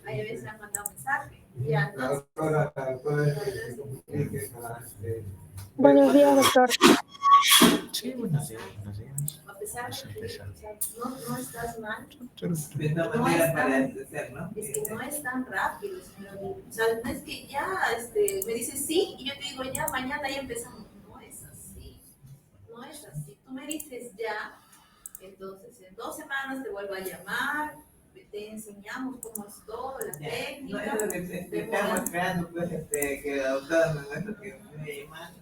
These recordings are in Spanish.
Ahí a veces han mandado mensaje. Ya, no. Buenos días, doctor. Sí, buenos días, buenos días. A pesar Vamos a de que empezar. no estás mal, Churru. es que no es tan rápido, señor. O sea, no es que ya me dices sí y yo te digo ya, mañana ya empezamos. No es así, no es así. Tú me dices ya, entonces en 2 semanas te vuelvo a llamar, te enseñamos cómo es todo, la técnica. No es lo que estamos esperando, pues, que la doctora me muestre que me voy a llamar.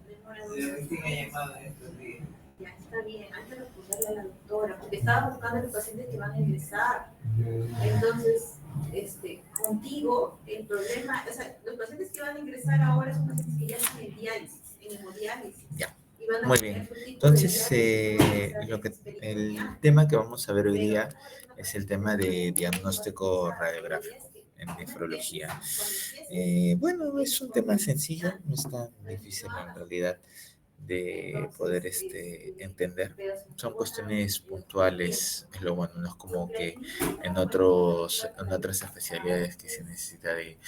Recién ha llamado en estos días. Ya está bien, hay que responderle a la doctora, porque estaba buscando a los pacientes que van a ingresar. Entonces, contigo, el problema, o sea, los pacientes que van a ingresar ahora son pacientes que ya están en diálisis, en hemodiálisis. Ya. Y van a Muy tener bien. su tipo de Entonces, diálisis, el tema que vamos a ver hoy día es el tema de diagnóstico radiográfico en nefrología. Bueno, es un tema sencillo, no es tan difícil en realidad de poder entender. Son cuestiones puntuales, es lo bueno, no es como que en otras especialidades que se necesita de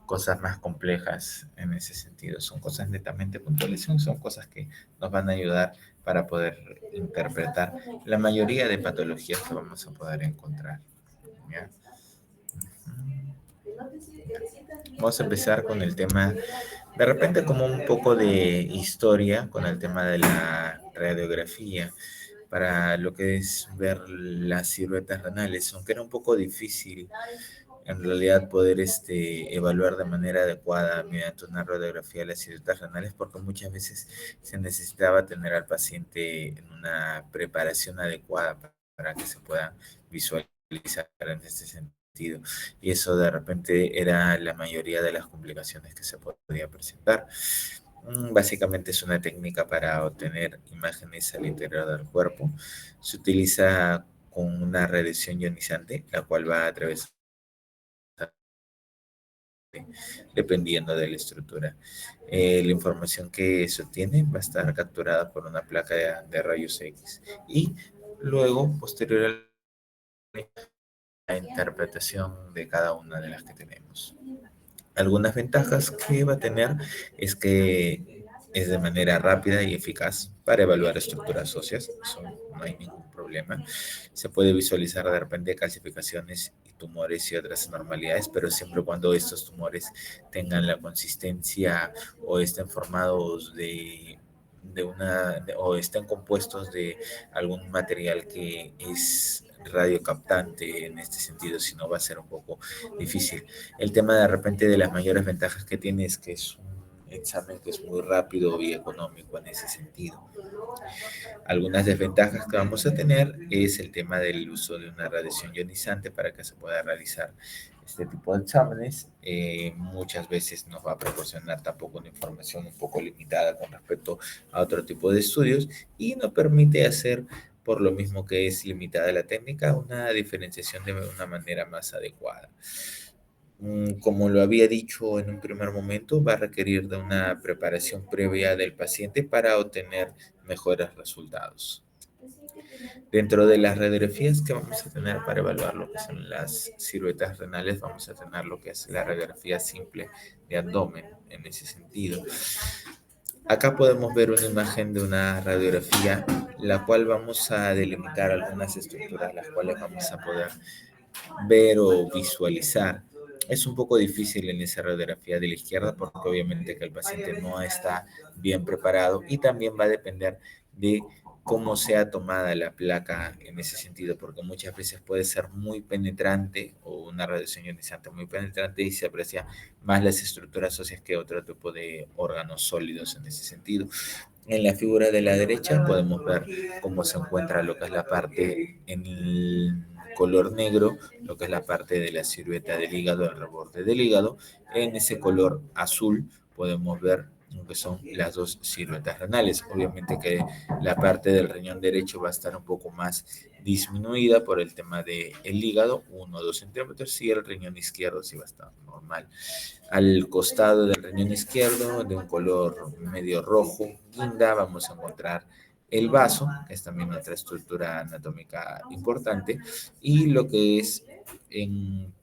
cosas más complejas en ese sentido. Son cosas netamente puntuales, son cosas que nos van a ayudar para poder interpretar la mayoría de patologías que vamos a poder encontrar. ¿Ya? Vamos a empezar con el tema, de repente como un poco de historia con el tema de la radiografía, para lo que es ver las siluetas renales, aunque era un poco difícil en realidad poder evaluar de manera adecuada mediante una radiografía de las siluetas renales, porque muchas veces se necesitaba tener al paciente en una preparación adecuada para que se pueda visualizar en este sentido. Y eso de repente era la mayoría de las complicaciones que se podía presentar. Básicamente es una técnica para obtener imágenes al interior del cuerpo. Se utiliza con una radiación ionizante, la cual va a través dependiendo de la estructura. La información que se obtiene va a estar capturada por una placa de rayos X y luego, posterior a la interpretación de cada una de las que tenemos. Algunas ventajas que va a tener es que es de manera rápida y eficaz para evaluar estructuras óseas, eso no hay ningún problema. Se puede visualizar de repente calcificaciones y tumores y otras anormalidades, pero siempre cuando estos tumores tengan la consistencia o estén formados o estén compuestos de algún material que es radiocaptante en este sentido, si no va a ser un poco difícil. El tema de repente de las mayores ventajas que tiene es que es un examen que es muy rápido y económico en ese sentido. Algunas desventajas que vamos a tener es el tema del uso de una radiación ionizante para que se pueda realizar este tipo de exámenes. Muchas veces nos va a proporcionar tampoco una información un poco limitada con respecto a otro tipo de estudios y nos permite hacer, por lo mismo que es limitada la técnica, una diferenciación de una manera más adecuada. Como lo había dicho en un primer momento, va a requerir de una preparación previa del paciente para obtener mejores resultados. Dentro de las radiografías que vamos a tener para evaluar lo que son las siluetas renales, vamos a tener lo que es la radiografía simple de abdomen en ese sentido. Acá podemos ver una imagen de una radiografía, la cual vamos a delimitar algunas estructuras, las cuales vamos a poder ver o visualizar. Es un poco difícil en esa radiografía de la izquierda porque obviamente que el paciente no está bien preparado y también va a depender de cómo sea tomada la placa en ese sentido, porque muchas veces puede ser muy penetrante o una radiación ionizante muy penetrante y se aprecia más las estructuras óseas que otro tipo de órganos sólidos en ese sentido. En la figura de la derecha podemos ver cómo se encuentra lo que es la parte en el color negro, lo que es la parte de la silueta del hígado, el reborde del hígado. En ese color azul podemos ver lo que son las dos siluetas renales. Obviamente que la parte del riñón derecho va a estar un poco más disminuida por el tema del hígado, 1 o 2 centímetros, y el riñón izquierdo sí va a estar normal. Al costado del riñón izquierdo, de un color medio rojo, guinda, vamos a encontrar el vaso, que es también otra estructura anatómica importante, y lo que es en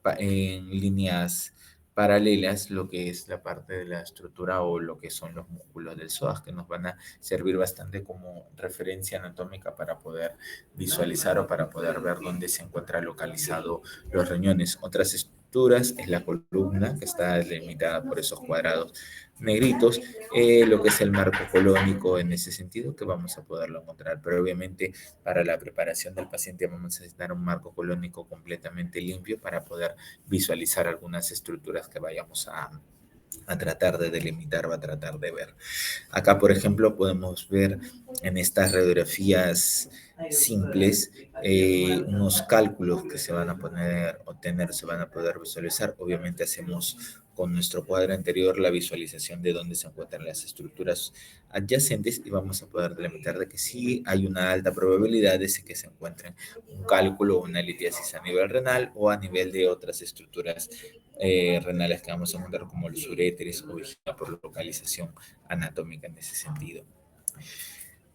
líneas paralelas, lo que es la parte de la estructura o lo que son los músculos del psoas, que nos van a servir bastante como referencia anatómica para poder visualizar o para poder ver dónde se encuentra localizado los riñones. Otras estructuras es la columna, que está delimitada por esos cuadrados negritos, lo que es el marco colónico en ese sentido, que vamos a poderlo encontrar, pero obviamente para la preparación del paciente vamos a necesitar un marco colónico completamente limpio para poder visualizar algunas estructuras que vayamos a tratar de delimitar o a tratar de ver. Acá, por ejemplo, podemos ver en estas radiografías simples unos cálculos que se van a se van a poder visualizar. Obviamente hacemos con nuestro cuadro anterior la visualización de dónde se encuentran las estructuras adyacentes y vamos a poder delimitar de que sí hay una alta probabilidad de que se encuentren un cálculo o una litiasis a nivel renal o a nivel de otras estructuras renales que vamos a encontrar como los uréteres o vejiga por localización anatómica en ese sentido.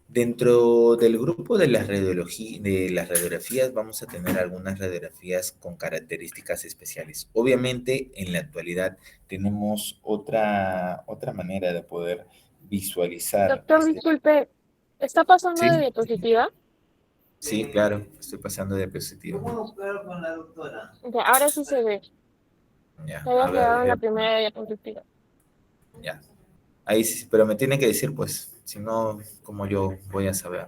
Dentro del grupo de las radiografías vamos a tener algunas radiografías con características especiales. Obviamente, en la actualidad tenemos otra manera de poder visualizar. Doctor, disculpe, ¿está pasando ¿Sí? de diapositiva? Sí, claro, estoy pasando de diapositiva. ¿Cómo pero con la doctora? Ya, ahora sí se ve. Ya, Se había a quedado en la ver, primera diapositiva. ya. Ahí sí, pero me tiene que decir, pues, si no, como yo voy a saber.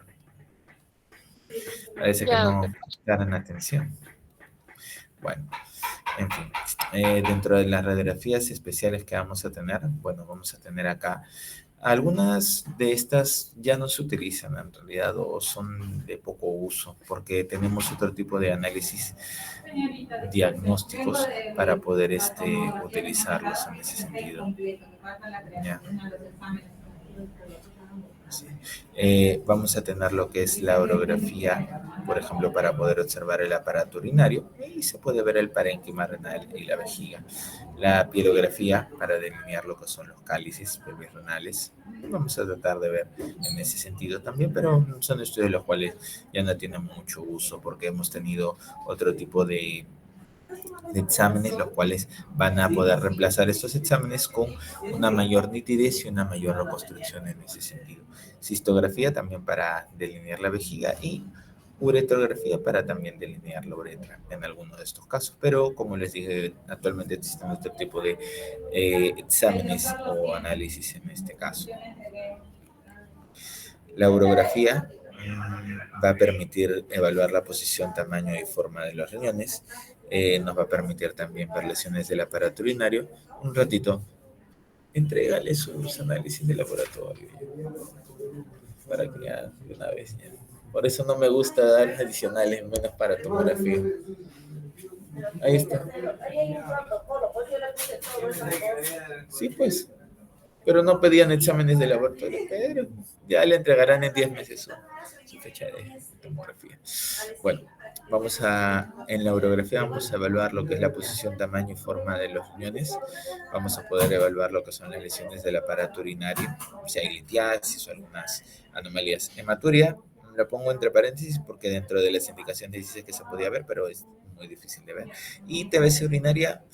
Parece que Ya, no doctor. dan atención. Bueno, en fin, dentro de las radiografías especiales que vamos a tener, bueno, vamos a tener acá algunas de estas ya no se utilizan en realidad o son de poco uso porque tenemos otro tipo de análisis diagnósticos para poder utilizarlos en ese sentido. Ya. Sí. Vamos a tener lo que es la orografía, por ejemplo, para poder observar el aparato urinario y se puede ver el parénquima renal y la vejiga. La pielografía para delinear lo que son los cálices renales. Vamos a tratar de ver en ese sentido también, pero son estudios los cuales ya no tienen mucho uso porque hemos tenido otro tipo de exámenes, los cuales van a poder reemplazar estos exámenes con una mayor nitidez y una mayor reconstrucción en ese sentido. Cistografía también para delinear la vejiga y uretrografía para también delinear la uretra en alguno de estos casos. Pero como les dije, actualmente existen otro tipo de exámenes o análisis en este caso. La urografía va a permitir evaluar la posición, tamaño y forma de los riñones. Nos va a permitir también ver lesiones del aparato urinario. Un ratito, entrégale sus análisis de laboratorio para que ya de una vez ya. Por eso no me gusta dar adicionales, menos para tomografía. Ahí está. Sí, pues. Pero no pedían exámenes de laboratorio, pero ya le entregarán en 10 meses su fecha de tomografía. Bueno, en la urografía vamos a evaluar lo que es la posición, tamaño y forma de los riñones. Vamos a poder evaluar lo que son las lesiones del aparato urinario, si hay litiasis o algunas anomalías. Hematuria, lo pongo entre paréntesis porque dentro de las indicaciones dice que se podía ver, pero es muy difícil de ver. Y TBC urinaria,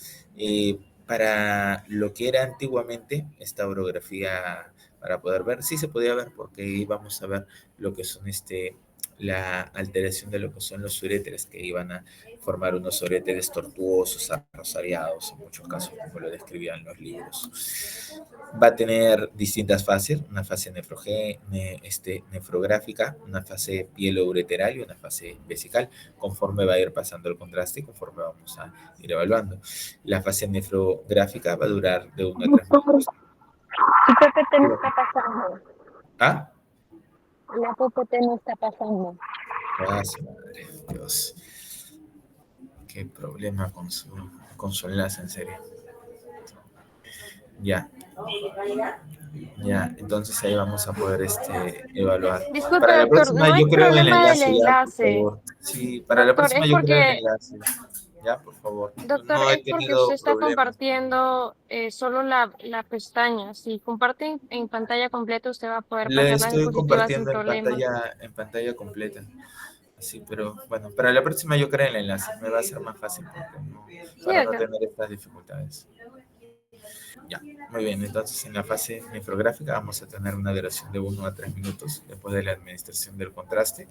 para lo que era antiguamente esta urografía para poder ver, sí se podía ver porque íbamos a ver lo que son la alteración de lo que son los uréteres, que iban a formar unos uréteres tortuosos, arrosariados, en muchos casos, como lo describían los libros. Va a tener distintas fases, una fase nefrográfica, una fase pielo-ureteral y una fase vesical, conforme va a ir pasando el contraste y conforme vamos a ir evaluando. La fase nefrográfica va a durar de 1 a 3 minutos. ¿Qué PPT no está pasando? ¿Ah? La PPT no está pasando. Ah, su madre, Dios. Qué problema con su enlace, en serio. Ya. Ya, entonces ahí vamos a poder evaluar. Disculpe, Para la doctor, próxima no yo es creo en el problema del enlace, ya, por enlace. favor. Sí, para la Doctor, próxima es yo creo en el porque enlace. Ya, por favor. Doctor, No he es porque usted tenido está problemas. compartiendo solo la pestaña. Si comparte en pantalla completa, usted va a poder Le pasar las estoy diapositivas sin compartiendo problema. en pantalla completa. Así, pero bueno, para la próxima yo creo el enlace. Me va a ser más fácil porque Sí, para no doctor. tener estas dificultades. Ya, muy bien. Entonces, en la fase nefrográfica vamos a tener una duración de 1 a 3 minutos después de la administración del contraste.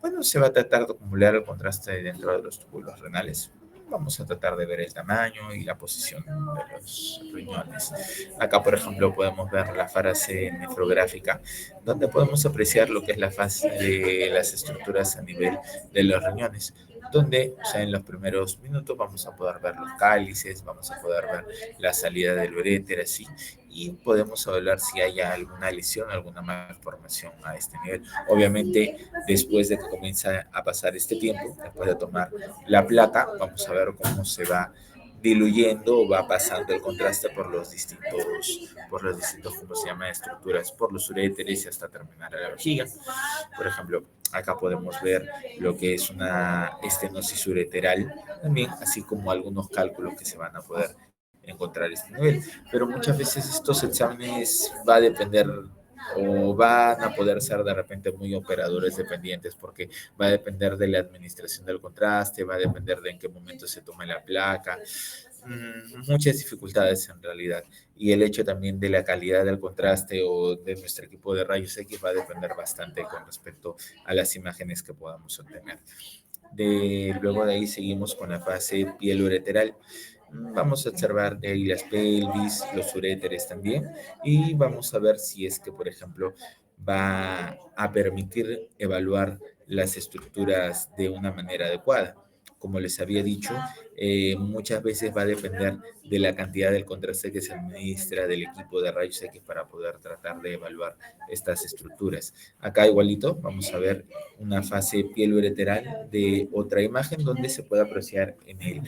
Bueno, se va a tratar de acumular el contraste dentro de los túbulos renales. Vamos a tratar de ver el tamaño y la posición de los riñones. Acá, por ejemplo, podemos ver la fase nefrográfica, donde podemos apreciar lo que es la fase de las estructuras a nivel de los riñones, donde, o sea, en los primeros minutos vamos a poder ver los cálices, vamos a poder ver la salida del uréter, así, y podemos evaluar si hay alguna lesión, alguna malformación a este nivel. Obviamente, después de que comienza a pasar este tiempo, después de tomar la placa, vamos a ver cómo se va diluyendo o va pasando el contraste por los distintos, ¿cómo se llama?, estructuras, por los uréteres y hasta terminar a la vejiga. Por ejemplo, acá podemos ver lo que es una estenosis ureteral también, así como algunos cálculos que se van a poder encontrar este nivel. Pero muchas veces estos exámenes va a depender o van a poder ser de repente muy operadores dependientes porque va a depender de la administración del contraste, va a depender de en qué momento se tome la placa, muchas dificultades en realidad. Y el hecho también de la calidad del contraste o de nuestro equipo de rayos X va a depender bastante con respecto a las imágenes que podamos obtener. Luego de ahí seguimos con la fase piel ureteral. Vamos a observar de ahí las pelvis, los uréteres también, y vamos a ver si es que, por ejemplo, va a permitir evaluar las estructuras de una manera adecuada. Como les había dicho, muchas veces va a depender de la cantidad del contraste que se administra del equipo de rayos X para poder tratar de evaluar estas estructuras. Acá igualito vamos a ver una fase piel ureteral de otra imagen donde se puede apreciar en el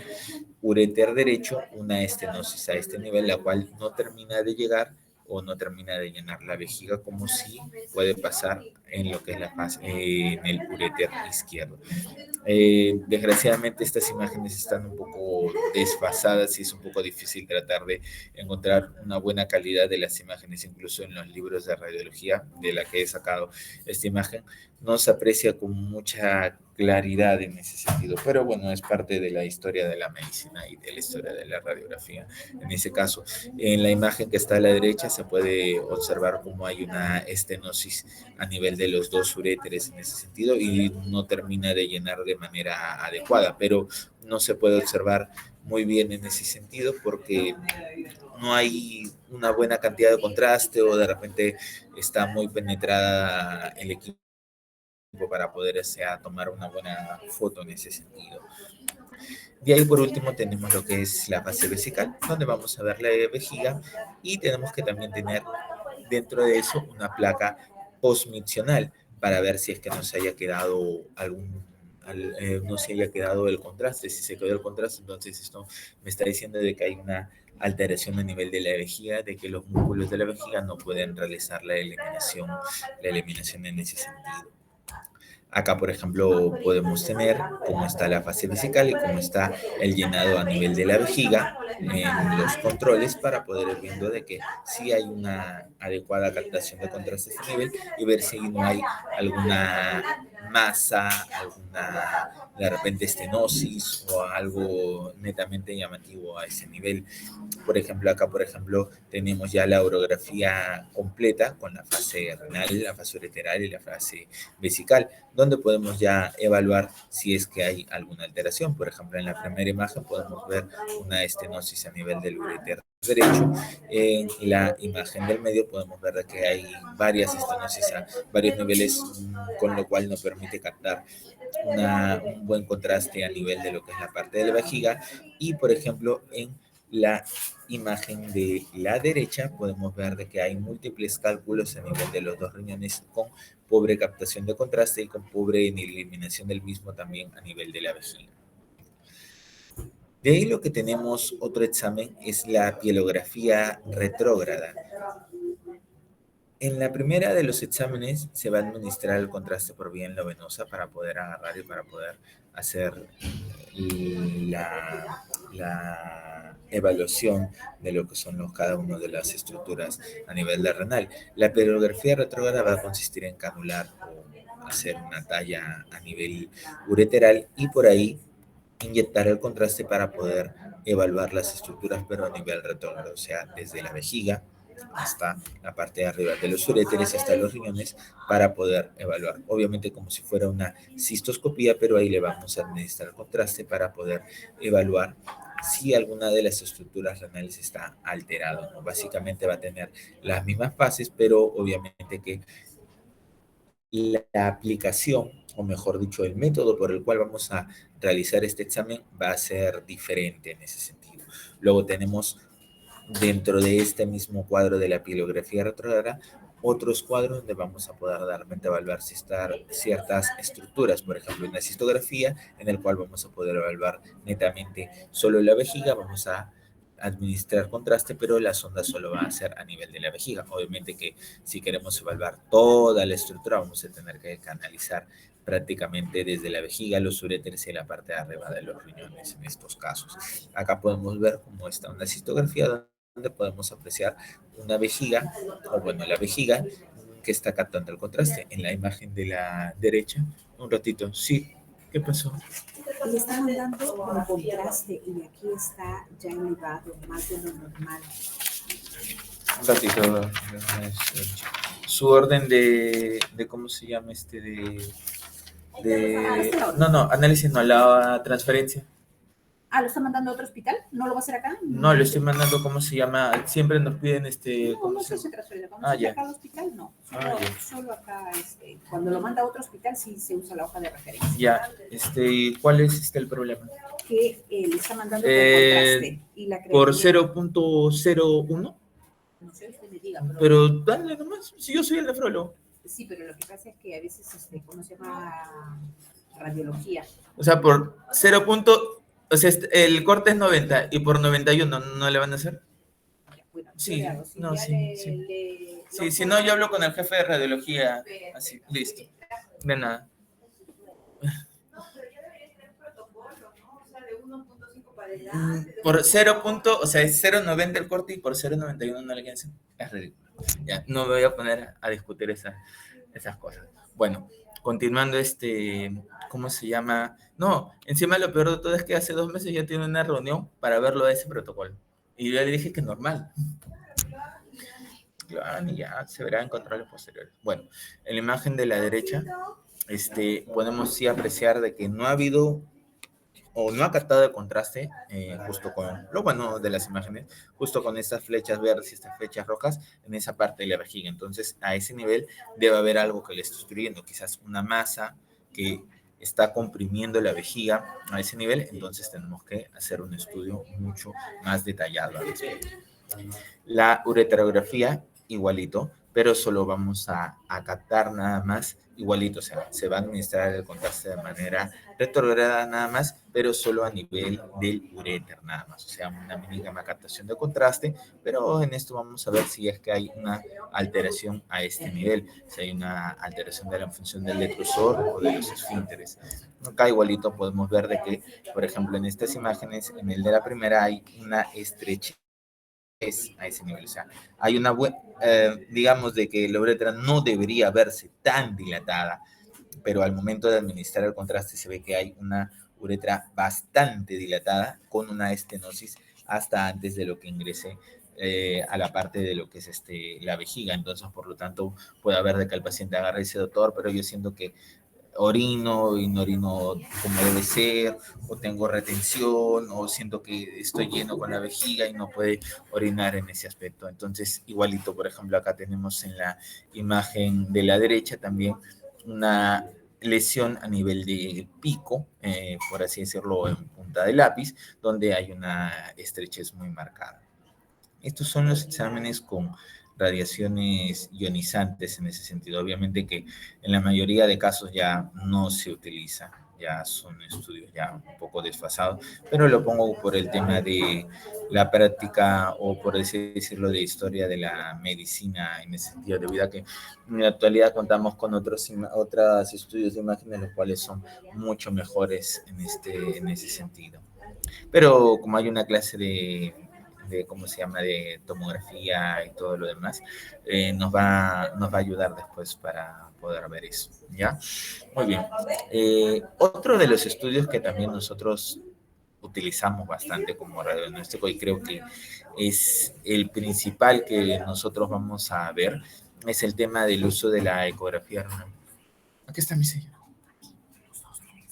uréter derecho una estenosis a este nivel, la cual no termina de llegar o no termina de llenar la vejiga, como si puede pasar en lo que es la fase, en el uréter izquierdo. Desgraciadamente estas imágenes están un poco desfasadas y es un poco difícil tratar de encontrar una buena calidad de las imágenes, incluso en los libros de radiología de la que he sacado esta imagen, no se aprecia con mucha claridad en ese sentido, pero bueno, es parte de la historia de la medicina y de la historia de la radiografía. En ese caso, en la imagen que está a la derecha se puede observar cómo hay una estenosis a nivel de los dos uréteres en ese sentido y no termina de llenar de manera adecuada, pero no se puede observar muy bien en ese sentido porque no hay una buena cantidad de contraste o de repente está muy penetrada el equipo para poder tomar una buena foto en ese sentido. De ahí por último tenemos lo que es la fase vesical, donde vamos a ver la vejiga y tenemos que también tener dentro de eso una placa postmiccional para ver si es que no se haya quedado no se haya quedado el contraste. Si se quedó el contraste, entonces esto me está diciendo de que hay una alteración a nivel de la vejiga, de que los músculos de la vejiga no pueden realizar la eliminación en ese sentido. Acá, por ejemplo, podemos tener cómo está la fase vesical y cómo está el llenado a nivel de la vejiga en los controles para poder ir viendo de que sí hay una adecuada captación de contraste a este nivel y ver si no hay alguna masa, alguna de repente estenosis o algo netamente llamativo a ese nivel. Por ejemplo, acá, por ejemplo, tenemos ya la urografía completa con la fase renal, la fase ureteral y la fase vesical, donde podemos ya evaluar si es que hay alguna alteración. Por ejemplo, en la primera imagen podemos ver una estenosis a nivel del uréter derecho. En la imagen del medio podemos ver que hay varias estenosis a varios niveles, con lo cual no permite captar un buen contraste a nivel de lo que es la parte de la vejiga. Y, por ejemplo, en la imagen de la derecha podemos ver de que hay múltiples cálculos a nivel de los dos riñones con pobre captación de contraste y con pobre eliminación del mismo también a nivel de la vejiga. De ahí lo que tenemos otro examen es la pielografía retrógrada. En la primera de los exámenes se va a administrar el contraste por vía endovenosa para poder agarrar y para poder hacer la evaluación de lo que son cada una de las estructuras a nivel de renal. La perografía retrógrada va a consistir en canular o hacer una talla a nivel ureteral y por ahí inyectar el contraste para poder evaluar las estructuras, pero a nivel retrógrado, o sea, desde la vejiga hasta la parte de arriba de los uréteres, hasta los riñones, para poder evaluar. Obviamente como si fuera una cistoscopía, pero ahí le vamos a administrar contraste para poder evaluar si alguna de las estructuras renales está alterada, ¿no? Básicamente va a tener las mismas fases, pero obviamente que la aplicación, o mejor dicho, el método por el cual vamos a realizar este examen va a ser diferente en ese sentido. Luego tenemos dentro de este mismo cuadro de la pilografía retrógrada otros cuadros donde vamos a poder realmente evaluar si están ciertas estructuras, por ejemplo, una cistografía en el cual vamos a poder evaluar netamente solo la vejiga, vamos a administrar contraste, pero la sonda solo va a ser a nivel de la vejiga. Obviamente que si queremos evaluar toda la estructura, vamos a tener que canalizar prácticamente desde la vejiga, los uréteres y la parte de arriba de los riñones en estos casos. Acá podemos ver cómo está una cistografía donde podemos apreciar una vejiga, o bueno, la vejiga que está captando el contraste. En la imagen de la derecha, un ratito, sí, ¿qué pasó? Le está mandando un contraste y aquí está ya elevado, más de lo normal. Un ratito. Su orden de ¿cómo se llama no, análisis no, la transferencia. Ah, ¿lo está mandando a otro hospital? ¿No lo va a hacer acá? No, le estoy mandando, ¿cómo se llama? Siempre nos piden No se transfiere. Cuando se acá al hospital, no. Solo acá, cuando lo manda a otro hospital, sí se usa la hoja de referencia. Ya, ¿cuál es el problema? Que le está mandando con contraste. Y la por 0.01. No sé, usted me diga. Pero dale nomás, si yo soy el nefrólogo. Sí, pero lo que pasa es que a veces, ¿cómo se llama? Radiología. O sea, por 0. O sea, el corte es 90 y por 91 no le van a hacer. Bueno, sí, si no, sí. sí. Si no, yo hablo con el jefe de radiología. Así, listo. De nada. No, pero ya debería tener protocolo, ¿no? O sea, de 1.5 para adelante. Por 0. O sea, es 0.90 el corte y por 0.91 no le quieren hacer. Es ridículo. Ya, no me voy a poner a discutir esas cosas. Bueno, continuando ¿cómo se llama? No, encima lo peor de todo es que hace 2 meses ya tiene una reunión para verlo de ese protocolo. Y yo le dije que es normal. Claro, y ya se verá en controles posteriores. Bueno, en la imagen de la derecha, podemos sí apreciar de que no ha habido o no ha captado el contraste, justo con lo bueno de las imágenes, justo con estas flechas verdes y estas flechas rojas en esa parte de la vejiga. Entonces, a ese nivel debe haber algo que le está obstruyendo, quizás una masa que está comprimiendo la vejiga a ese nivel. Entonces, tenemos que hacer un estudio mucho más detallado al respecto. La ureterografía, igualito, pero solo vamos a captar nada más igualito, o sea, se va a administrar el contraste de manera retrograda nada más, pero solo a nivel del uréter nada más, o sea, una mínima captación de contraste, pero en esto vamos a ver si es que hay una alteración a este nivel, si hay una alteración de la función del detrusor o de los esfínteres. Acá igualito podemos ver de que, por ejemplo, en estas imágenes, en el de la primera hay una estrechez a ese nivel, o sea, hay una digamos de que la uretra no debería verse tan dilatada, pero al momento de administrar el contraste se ve que hay una uretra bastante dilatada con una estenosis hasta antes de lo que ingrese a la parte de lo que es la vejiga. Entonces, por lo tanto, puede haber de que el paciente agarre y dice, doctor, pero yo siento que orino y no orino como debe ser, o tengo retención, o siento que estoy lleno con la vejiga y no puede orinar en ese aspecto. Entonces, igualito, por ejemplo, acá tenemos en la imagen de la derecha también una lesión a nivel de pico, por así decirlo, en punta de lápiz, donde hay una estrechez muy marcada. Estos son los exámenes con radiaciones ionizantes en ese sentido. Obviamente que en la mayoría de casos ya no se utiliza ya son estudios ya un poco desfasados, pero lo pongo por el tema de la práctica o por así decirlo de historia de la medicina en ese sentido, debido a que en la actualidad contamos con otros estudios de imágenes los cuales son mucho mejores en ese sentido. Pero como hay una clase de ¿cómo se llama?, de tomografía y todo lo demás, nos va a ayudar después para poder ver eso, ¿ya? Muy bien. Otro de los estudios que también nosotros utilizamos bastante como radiodiagnóstico y creo que es el principal que nosotros vamos a ver es el tema del uso de la ecografía renal. Aquí está mi sello.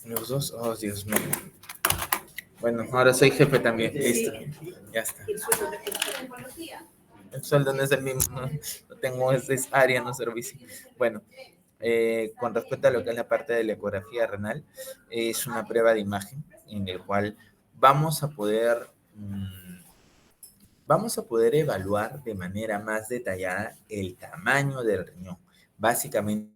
Los dos, oh Dios mío. Bueno, ahora soy jefe también. Listo. Ya está. El sueldo no es el mismo. No tengo, es área, no servicio. Bueno, con respecto a lo que es la parte de la ecografía renal, es una prueba de imagen en el cual vamos a poder evaluar de manera más detallada el tamaño del riñón. Básicamente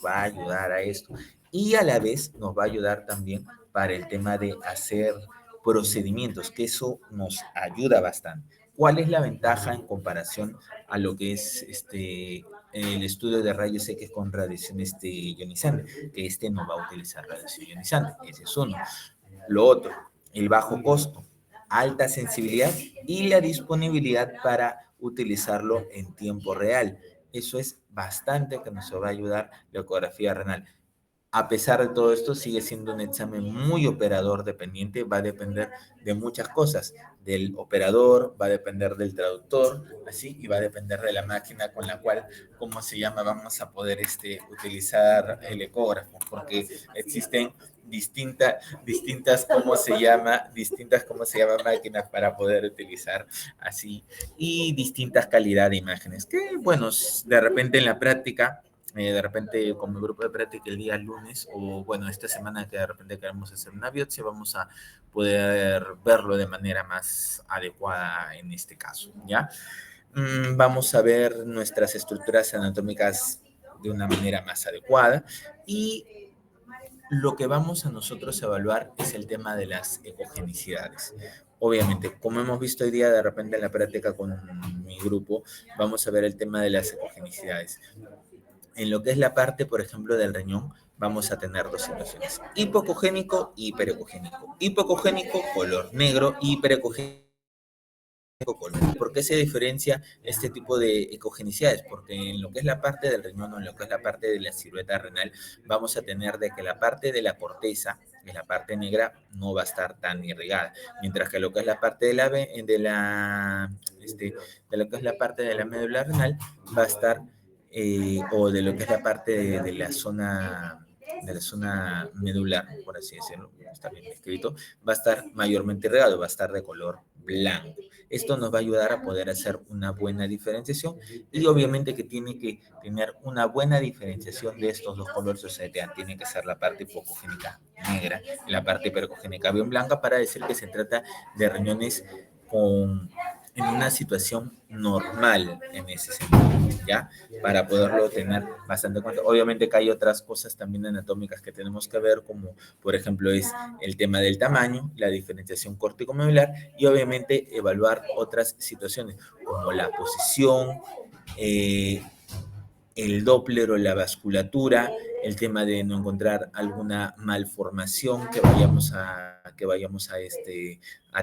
va a ayudar a esto y a la vez nos va a ayudar también para el tema de hacer procedimientos, que eso nos ayuda bastante. ¿Cuál es la ventaja en comparación a lo que es el estudio de rayos X con radiación ionizante? Que no va a utilizar radiación ionizante, ese es uno. Lo otro, el bajo costo, alta sensibilidad y la disponibilidad para utilizarlo en tiempo real. Eso es bastante que nos va a ayudar la ecografía renal. A pesar de todo esto, sigue siendo un examen muy operador dependiente, va a depender de muchas cosas, del operador, va a depender del traductor, así, y va a depender de la máquina con la cual, ¿cómo se llama?, vamos a poder utilizar el ecógrafo, porque existen distintas ¿cómo se llama?, máquinas para poder utilizar así, y distintas calidad de imágenes, que, bueno, de repente en la práctica, de repente con mi grupo de práctica el día lunes o bueno, esta semana que de repente queremos hacer una biopsia, vamos a poder verlo de manera más adecuada en este caso, ¿ya? Vamos a ver nuestras estructuras anatómicas de una manera más adecuada y lo que vamos a nosotros evaluar es el tema de las ecogenicidades. Obviamente, como hemos visto hoy día de repente en la práctica con mi grupo, vamos a ver el tema de las ecogenicidades. En lo que es la parte, por ejemplo, del riñón, vamos a tener dos situaciones: hipocogénico y hiperecogénico. Hipocogénico, color negro, hiperecogénico, color. ¿Por qué se diferencia este tipo de ecogenicidades? Porque en lo que es la parte del riñón o en lo que es la parte de la silueta renal, vamos a tener de que la parte de la corteza, que es la parte negra, no va a estar tan irrigada, mientras que lo que es la parte de lo que es la parte de la médula renal va a estar o de lo que es la parte de la zona medular, por así decirlo, está bien escrito, va a estar mayormente irrigado, va a estar de color blanco. Esto nos va a ayudar a poder hacer una buena diferenciación y obviamente que tiene que tener una buena diferenciación de estos dos colores, o sea, tiene que ser la parte hipocogénica negra y la parte hipercogénica bien blanca para decir que se trata de riñones en una situación normal en ese sentido, ¿ya? Para poderlo tener bastante en cuenta. Obviamente que hay otras cosas también anatómicas que tenemos que ver, como por ejemplo es el tema del tamaño, la diferenciación córtico-medular y obviamente evaluar otras situaciones como la posición, el Doppler o la vasculatura, el tema de no encontrar alguna malformación que vayamos a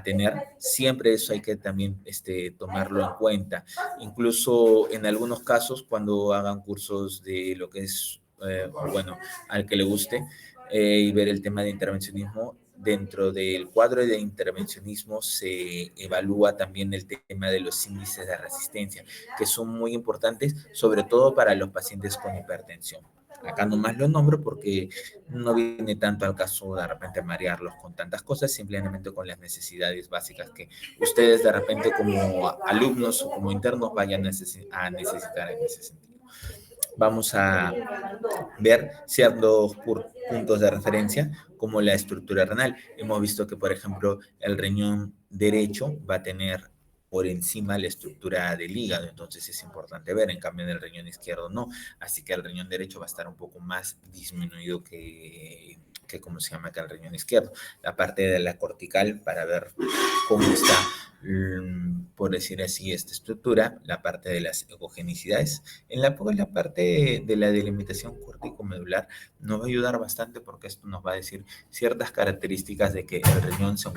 tener. Siempre eso hay que también tomarlo en cuenta. Incluso en algunos casos, cuando hagan cursos de lo que es, bueno, al que le guste, y ver el tema de intervencionismo, dentro del cuadro de intervencionismo se evalúa también el tema de los índices de resistencia, que son muy importantes, sobre todo para los pacientes con hipertensión. Acá nomás lo nombro porque no viene tanto al caso de repente marearlos con tantas cosas, simplemente con las necesidades básicas que ustedes de repente como alumnos o como internos vayan a necesitar en ese sentido. Vamos a ver ciertos puntos de referencia como la estructura renal. Hemos visto que, por ejemplo, el riñón derecho va a tener por encima la estructura del hígado, entonces es importante ver, en cambio en el riñón izquierdo no, así que el riñón derecho va a estar un poco más disminuido que ¿cómo se llama acá? El riñón izquierdo. La parte de la cortical para ver cómo está, por decir así, esta estructura, la parte de las ecogenicidades. En la parte de la delimitación corticomedular nos va a ayudar bastante porque esto nos va a decir ciertas características de que el riñón se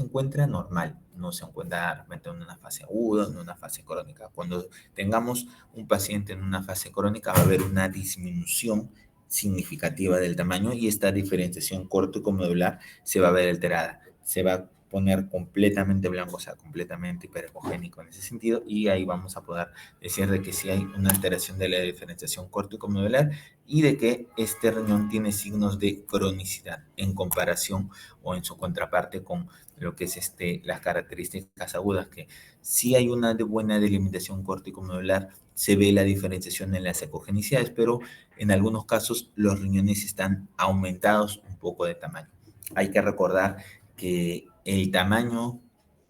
encuentra normal, no se encuentra de repente en una fase aguda, en una fase crónica. Cuando tengamos un paciente en una fase crónica va a haber una disminución significativa del tamaño y esta diferenciación córtico-medular se va a ver alterada, se va a poner completamente blanco, o sea, completamente hiperecogénico en ese sentido, y ahí vamos a poder decir de que sí hay una alteración de la diferenciación córtico-medular y de que este riñón tiene signos de cronicidad en comparación o en su contraparte con lo que es las características agudas, que sí hay una buena delimitación córtico-medular, se ve la diferenciación en las ecogenicidades, pero en algunos casos los riñones están aumentados un poco de tamaño. Hay que recordar que el tamaño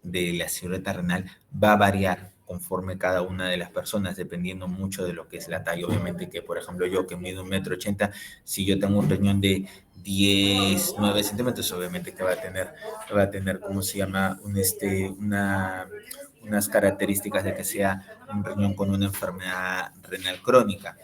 de la silueta renal va a variar conforme cada una de las personas, dependiendo mucho de lo que es la talla. Obviamente que, por ejemplo, yo que mido 1,80 m, si yo tengo un riñón de 9 centímetros, obviamente que va a tener, ¿cómo se llama? Unas características de que sea un riñón con una enfermedad renal crónica.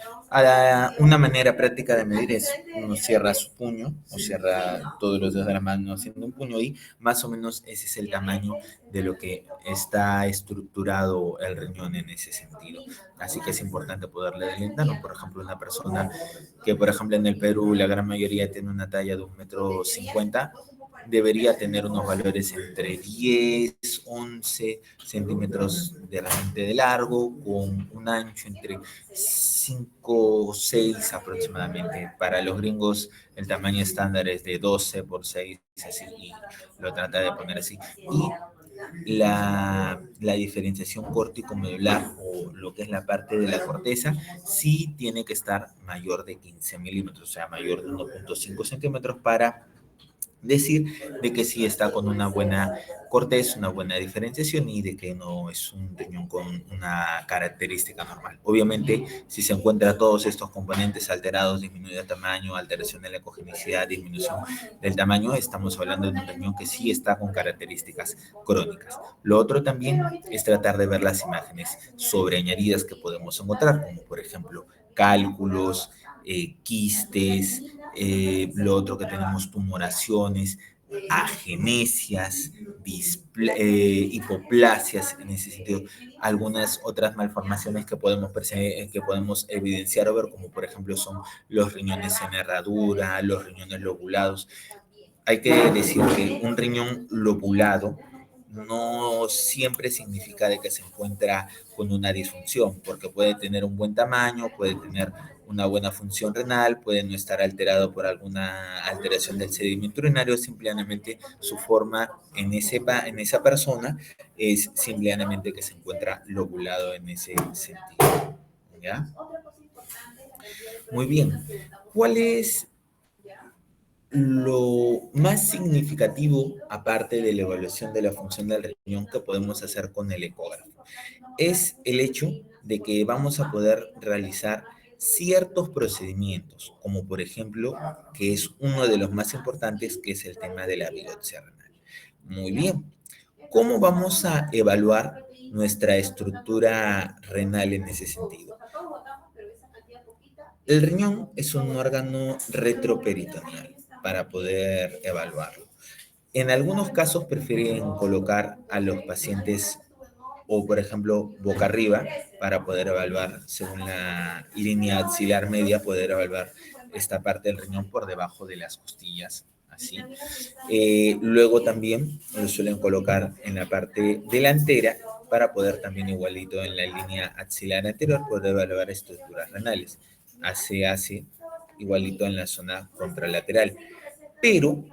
Una manera práctica de medir es uno cierra su puño o cierra todos los dedos de la mano haciendo un puño y más o menos ese es el tamaño de lo que está estructurado el riñón en ese sentido. Así que es importante poderle delimitar. Por ejemplo, una persona que, por ejemplo, en el Perú la gran mayoría tiene una talla de 1,50 m, debería tener unos valores entre 10, 11 centímetros de largo, con un ancho entre 5 o 6 aproximadamente. Para los gringos el tamaño estándar es de 12 por 6, así, y lo trata de poner así. Y la diferenciación córtico-medular o lo que es la parte de la corteza sí tiene que estar mayor de 15 milímetros, o sea, mayor de 1,5 centímetros para decir de que sí está con una buena corteza, una buena diferenciación y de que no es un riñón con una característica normal. Obviamente, si se encuentran todos estos componentes alterados, disminuido de tamaño, alteración de la ecogenicidad, disminución del tamaño, estamos hablando de un riñón que sí está con características crónicas. Lo otro también es tratar de ver las imágenes sobreañadidas que podemos encontrar, como por ejemplo cálculos, quistes, lo otro que tenemos tumoraciones, agenesias, hipoplasias, en ese sentido, algunas otras malformaciones que podemos evidenciar o ver, como por ejemplo son los riñones en herradura, los riñones lobulados. Hay que decir que un riñón lobulado no siempre significa de que se encuentra con una disfunción, porque puede tener un buen tamaño, puede tener una buena función renal, puede no estar alterado por alguna alteración del sedimento urinario, simplemente su forma en esa persona es simplemente que se encuentra lobulado en ese sentido. ¿Ya? Muy bien. ¿Cuál es lo más significativo, aparte de la evaluación de la función del riñón, que podemos hacer con el ecógrafo? Es el hecho de que vamos a poder realizar ciertos procedimientos, como por ejemplo, que es uno de los más importantes, que es el tema de la biopsia renal. Muy bien. ¿Cómo vamos a evaluar nuestra estructura renal en ese sentido? El riñón es un órgano retroperitoneal para poder evaluarlo. En algunos casos prefieren colocar a los pacientes o, por ejemplo, boca arriba para poder evaluar, según la línea axilar media, poder evaluar esta parte del riñón por debajo de las costillas, así. Luego también lo suelen colocar en la parte delantera para poder también igualito en la línea axilar anterior poder evaluar estructuras renales. Se hace igualito en la zona contralateral. Pero,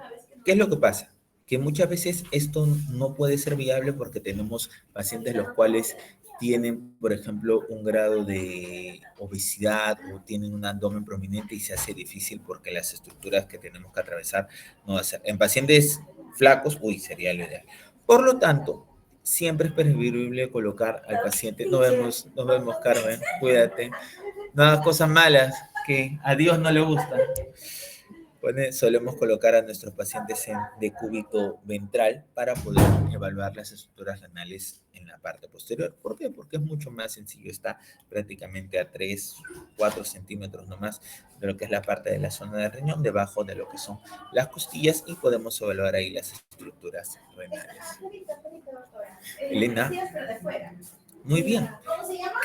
¿qué es lo que pasa? Que muchas veces esto no puede ser viable porque tenemos pacientes los cuales tienen, por ejemplo, un grado de obesidad o tienen un abdomen prominente y se hace difícil porque las estructuras que tenemos que atravesar no va a ser. En pacientes flacos, sería lo ideal. Por lo tanto, siempre es preferible colocar al paciente. Nos vemos, Carmen, cuídate. No hagas cosas malas, que a Dios no le gusta. Solemos colocar a nuestros pacientes en decúbito ventral para poder evaluar las estructuras renales en la parte posterior. ¿Por qué? Porque es mucho más sencillo. Está prácticamente a 3, 4 centímetros nomás de lo que es la parte de la zona del riñón, debajo de lo que son las costillas, y podemos evaluar ahí las estructuras renales. Elena, muy bien.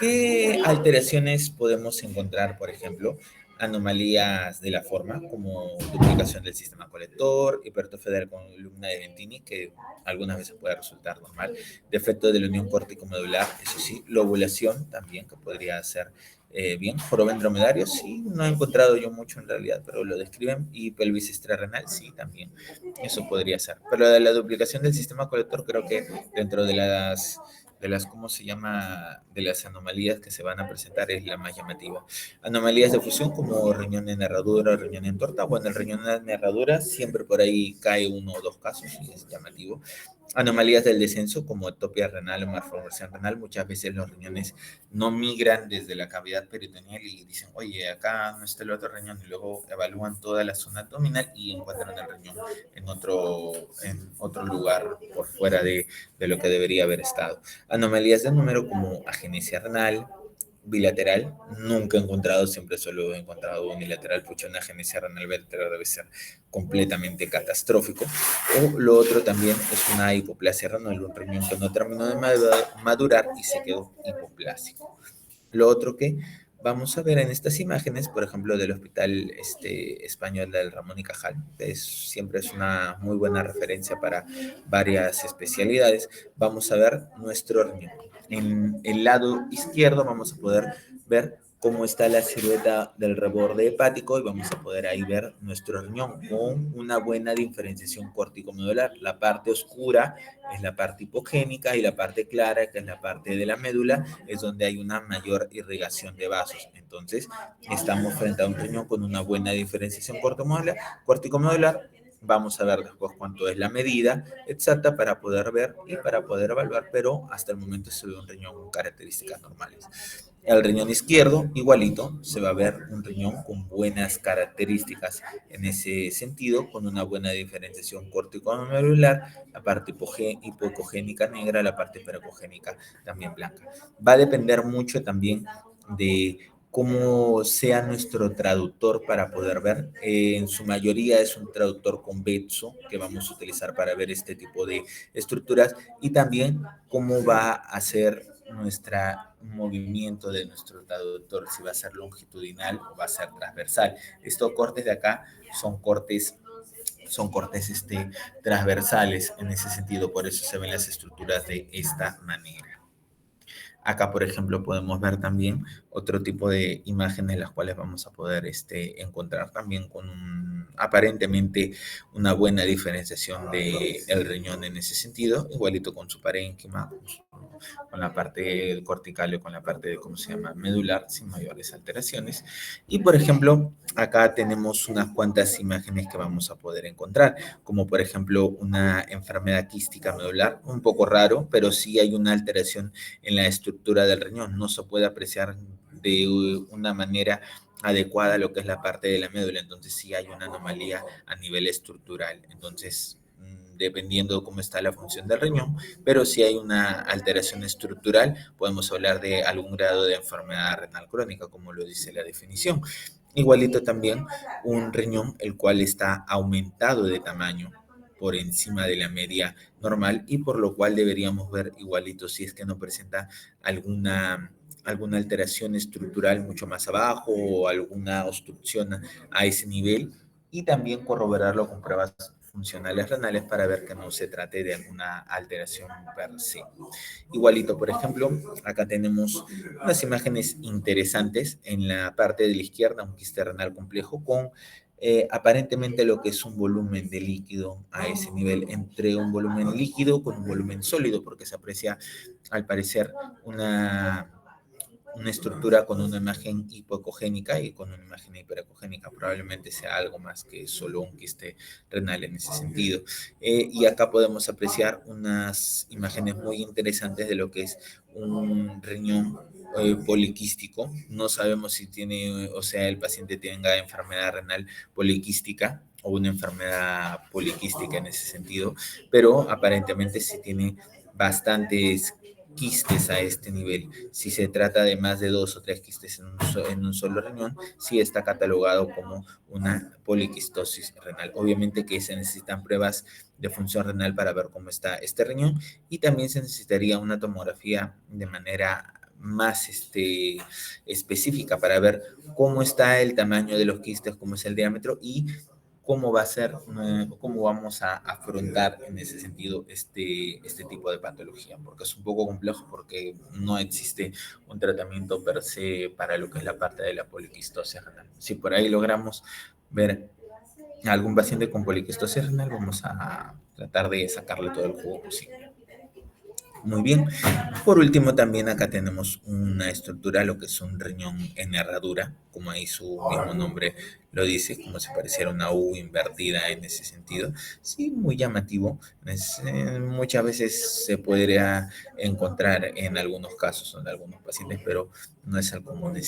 ¿Qué alteraciones podemos encontrar, por ejemplo? Anomalías de la forma, como duplicación del sistema colector, hipertrofia de la columna de Ventini, que algunas veces puede resultar normal, defecto de la unión córtico-medular, eso sí, lobulación también, que podría ser bien, joroba en dromedario, sí, no he encontrado yo mucho en realidad, pero lo describen, y pelvis extrarrenal, sí, también, eso podría ser. Pero de la duplicación del sistema colector, creo que dentro de las, ¿cómo se llama?, de las anomalías que se van a presentar es la más llamativa. Anomalías de fusión como riñón en herradura, riñón en torta. Bueno, el riñón en herradura siempre por ahí cae 1 o 2 casos y es llamativo. Anomalías del descenso como ectopia renal o malformación renal. Muchas veces los riñones no migran desde la cavidad peritoneal y dicen, oye, acá no está el otro riñón, y luego evalúan toda la zona abdominal y encuentran el riñón en otro lugar por fuera de lo que debería haber estado. Anomalías de número como agenesia renal, bilateral, nunca he encontrado, siempre solo he encontrado unilateral, pucha, una agenesia renal bilateral debe ser completamente catastrófico. O lo otro también es una hipoplasia renal, un riñón que no terminó de madurar y se quedó hipoplásico. Lo otro que vamos a ver en estas imágenes, por ejemplo, del Hospital Español del Ramón y Cajal, siempre es una muy buena referencia para varias especialidades. Vamos a ver nuestro riñón. En el lado izquierdo vamos a poder ver cómo está la silueta del reborde hepático y vamos a poder ahí ver nuestro riñón con una buena diferenciación córtico-medular. La parte oscura es la parte hipogénica y la parte clara, que es la parte de la médula, es donde hay una mayor irrigación de vasos. Entonces, estamos frente a un riñón con una buena diferenciación córtico-medular. Vamos a ver después cuánto es la medida exacta para poder ver y para poder evaluar, pero hasta el momento se ve un riñón con características normales. El riñón izquierdo, igualito, se va a ver un riñón con buenas características en ese sentido, con una buena diferenciación córtico-medular, la parte hipocogénica negra, la parte pericogénica también blanca. Va a depender mucho también de cómo sea nuestro traductor para poder ver. En su mayoría es un traductor convexo que vamos a utilizar para ver este tipo de estructuras, y también cómo va a ser nuestro movimiento de nuestro traductor, si va a ser longitudinal o va a ser transversal. Estos cortes de acá son cortes transversales en ese sentido, por eso se ven las estructuras de esta manera. Acá, por ejemplo, podemos ver también otro tipo de imágenes, las cuales vamos a poder encontrar también con aparentemente una buena diferenciación del riñón en ese sentido, igualito con su parénquima, con la parte cortical o con la parte de, ¿cómo se llama?, medular, sin mayores alteraciones. Y, por ejemplo, acá tenemos unas cuantas imágenes que vamos a poder encontrar, como por ejemplo una enfermedad quística medular, un poco raro, pero sí hay una alteración en la estructura del riñón. No se puede apreciar de una manera adecuada lo que es la parte de la médula, entonces sí hay una anomalía a nivel estructural. Entonces, dependiendo cómo está la función del riñón, pero si hay una alteración estructural, podemos hablar de algún grado de enfermedad renal crónica, como lo dice la definición. Igualito también un riñón el cual está aumentado de tamaño por encima de la media normal, y por lo cual deberíamos ver igualito si es que no presenta alguna alteración estructural mucho más abajo o alguna obstrucción a ese nivel, y también corroborarlo con pruebas funcionales renales para ver que no se trate de alguna alteración per se. Igualito, por ejemplo, acá tenemos unas imágenes interesantes en la parte de la izquierda, un quiste renal complejo con aparentemente lo que es un volumen de líquido a ese nivel, entre un volumen líquido con un volumen sólido, porque se aprecia al parecer una estructura con una imagen hipocogénica y con una imagen hiperecogénica. Probablemente sea algo más que solo un quiste renal en ese sentido. Y acá podemos apreciar unas imágenes muy interesantes de lo que es un riñón poliquístico. No sabemos si tiene, o sea, el paciente tenga enfermedad renal poliquística o una enfermedad poliquística en ese sentido, pero aparentemente sí tiene bastantes quistes a este nivel. Si se trata de más de 2 o 3 quistes en un solo riñón, sí está catalogado como una poliquistosis renal. Obviamente que se necesitan pruebas de función renal para ver cómo está este riñón, y también se necesitaría una tomografía de manera más específica para ver cómo está el tamaño de los quistes, cómo es el diámetro y cómo va a ser, cómo vamos a afrontar en ese sentido este tipo de patología, porque es un poco complejo porque no existe un tratamiento per se para lo que es la parte de la poliquistosis renal. Si por ahí logramos ver a algún paciente con poliquistosis renal, vamos a tratar de sacarle todo el jugo posible. Muy bien. Por último, también acá tenemos una estructura, lo que es un riñón en herradura, como ahí su mismo nombre lo dice, como si pareciera una U invertida en ese sentido. Sí, muy llamativo. Muchas veces se podría encontrar en algunos casos, en algunos pacientes, pero no es el común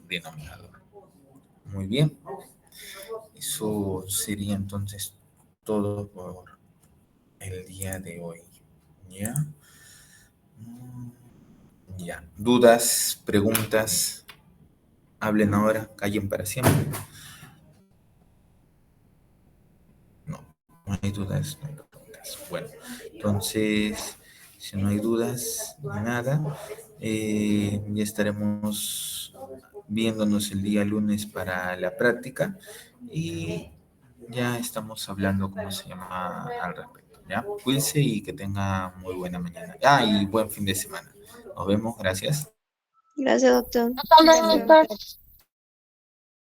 denominador. Muy bien. Eso sería entonces todo por el día de hoy. ¿Ya? Ya. ¿Dudas, preguntas? Hablen ahora, callen para siempre. No, no hay dudas, no hay preguntas. Bueno, entonces, si no hay dudas, nada, ya estaremos viéndonos el día lunes para la práctica y ya estamos hablando, ¿cómo se llama?, al respecto. ¿Ya? Cuídense y que tenga muy buena mañana. Y buen fin de semana. Nos vemos, gracias. Gracias, doctor. Hasta luego, doctor.